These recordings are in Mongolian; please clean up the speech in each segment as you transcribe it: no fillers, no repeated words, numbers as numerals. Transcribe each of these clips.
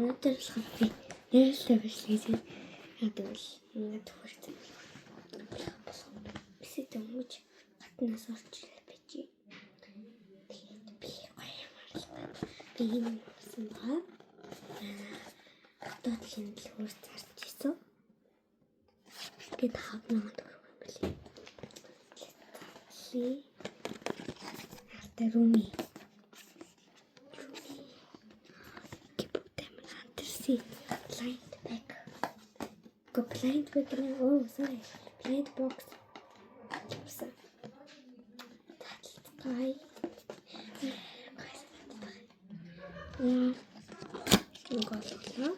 өнөөдөр болохоор би нэрэлтэй бичлэгээс яадаг бол ингээд төхөрсөн. Бисээ дөнгөж гатнаас орж ирэх байж. Тэгээд би гоёмарлаа. Би юм болсон байгаа. Дотлийн дэлгүүр зарж исэн. Тэгээд 5,000 төгрөг юм билий. After Rumi. Keep them under sea. Blind bag. Go blind bag. Oh, sorry. Blind box. So. That's why. Yeah. Go now.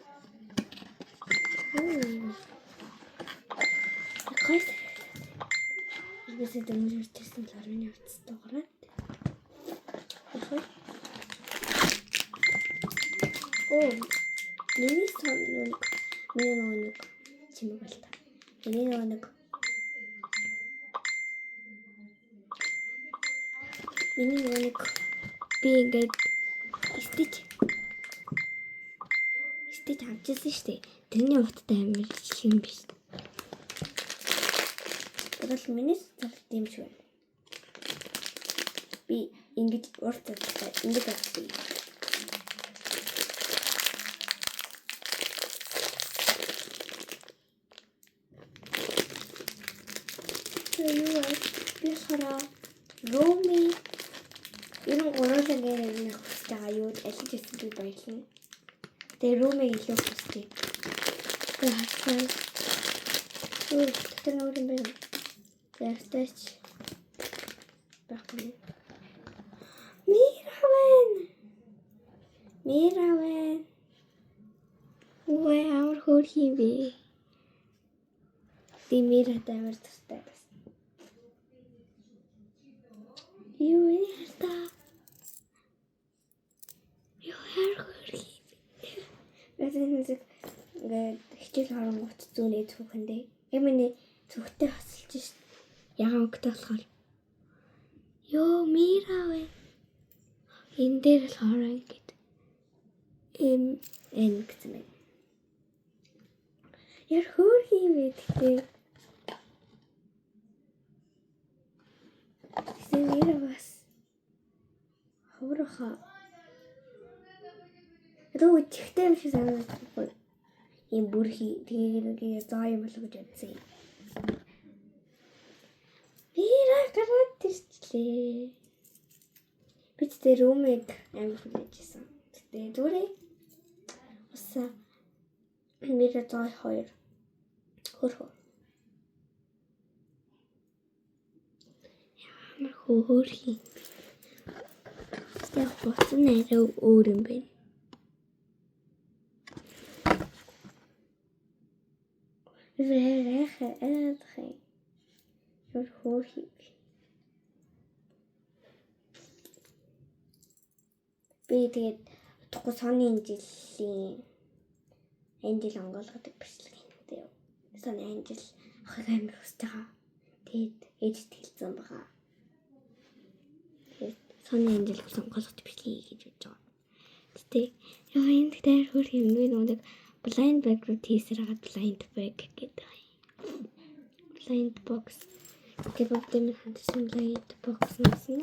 Guys. Бисээ дөнгөж ирсэн л орны утастай гараад. Оо, миний соног чимэг бол та. Миний нэг би ингээд стич авчихсан шүү дээ. Тэрний уттай амар юм биш. Тэгэл миний царт юм шиг байна. Би ингэж урт цартай ингэж авчихсан. Би хараа Rumi энэ гурван гэрээ нэг хүсэж байгаа юу аль ч гэсэн би баярлна. Тэгээ Rumi илүү хүсдэг. Тэр нөр юм байна. Ястач. Баггүй. Миравэн. Ой, амар хөр хий бэ. Мира тамир тустай бас. Юу яста? Юу хөрхий. Эцэг ингээд хичээл харангуут зүүнээ зүхэндээ. Эмэний зүгтээ хасалж шít. Ягаан өгтэй болохоор. Ёо Мира вэ. Энэ дээр л хараа ингээд. Гэсэн юм. Яр хөрхий вэ гэхдээ. Мира бас ховроха. Руу чихтэй юм шиг санагдахгүй. Ийм бүрхий тэгээд заа юм болов гэж бодсон. Мира гараад ирчлээ. Би тэр Rumi-г амар хүлээжсэн. Тэгээд зүрээ усаа Мира заа 2 хөрхөө. Ямар хөрхий. Яг боцсон нэрээ өөр юм байна. Хөрхий. Би тэгээд утгагүй соны жилийн анжил онгоолгодог бичлэг юм дээ. Соны анжил ахыг амар хүсэж байгаа. Тэгээд ээжт хэлсэн байгаа. Тэгээд соны анжил онгоолгодог бичлэг хийж байж байгаа. Тэгтээ яа энэ дээр хөр юм бэ нүг blind bag руу тийсэр хагаад blind bag гэдэг. Blind box. Гэвч тэмээ хандсан blind box нэсэн.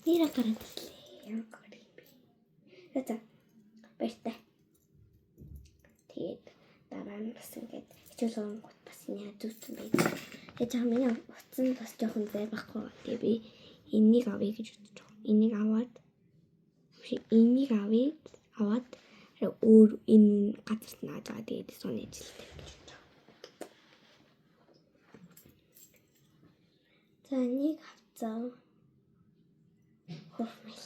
Мира гараад ирлээ. Яа гэх юм бэ? За баяртай. Тэгээд дараа нь бас ингээд хичээл оронгууд бас яа зүгтэн байдаг. Тэгээд жаа миний утсан бас жоохон зай байхгүй. Тэгээд би энийг авъя гэж бодож байгаа. Энийг аваад өөр энэ газарт нааж байгаа. Тэгээд соны ажилтай гэж бодож байгаа. За нэг авцаа. Хөрмөл.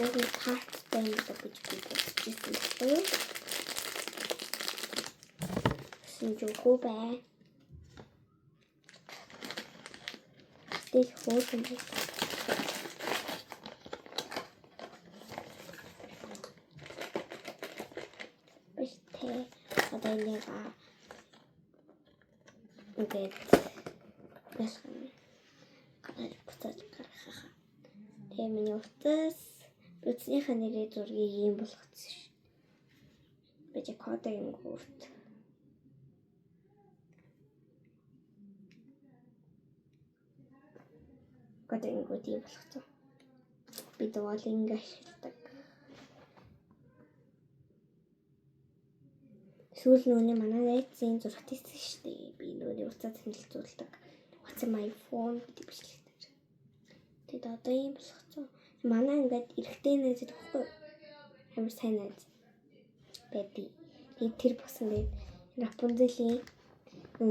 Өөрөөр харттай юм гэж бодож байна. Синжгүй бай. Тэг хөөсөн бай. Бэлтээ одоо яга ингээд ясна. Гараад буцаж гаргахаа. Тэгээ миний утас Үзнийхээ нэрээ зургийг ийм болгоцсон ш. Бэж кодын гүрт. Кодын гүрт ийм болгоцсон. Би Duolingo ашигладаг. Сүүл нүуний манай найзын зурагт хийсэн шүү дээ. Би нүуний уцаа танилцуулдаг. What's my phone гэдэг бичлэгтэй. Тэгэд одоо ийм болгоцсон. Манай ингээд эрэгтэй найз гэхгүй. Амар сайн найз. Бэби. Тэр басан дээр Рапунзелийн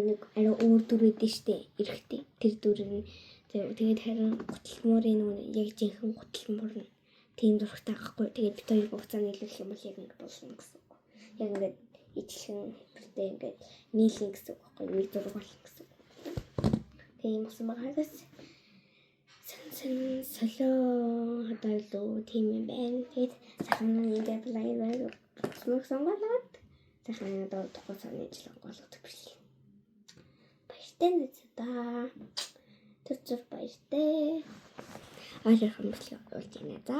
нэг арай өөр дүр өгдөө штэ. Эрэгтэй. Тэр дүр нь тэгээд харин гутлмуурын яг жинхэнэ гутлмуур нь тийм зурагтай байхгүй. Тэгээд бид хоёр хугацаа нийлүүлэх юм бол яг ингэ болно гэсэн үг. Яг ингээд ижилхэн бүртээ ингээд нийлэн гэсэн үг байхгүй. Нэг зураг болно гэсэн үг. Тийм болсон байгаас сэн солио хадaalуу тийм юм байна. Тэгээд сайхан ингээд плайн байгаад сонголоод сайхан одоо тухайн сарны жил болгох биш. Баяртай нэзээ. Тэр баяртай. Ашиг хамтлаг болж байна за.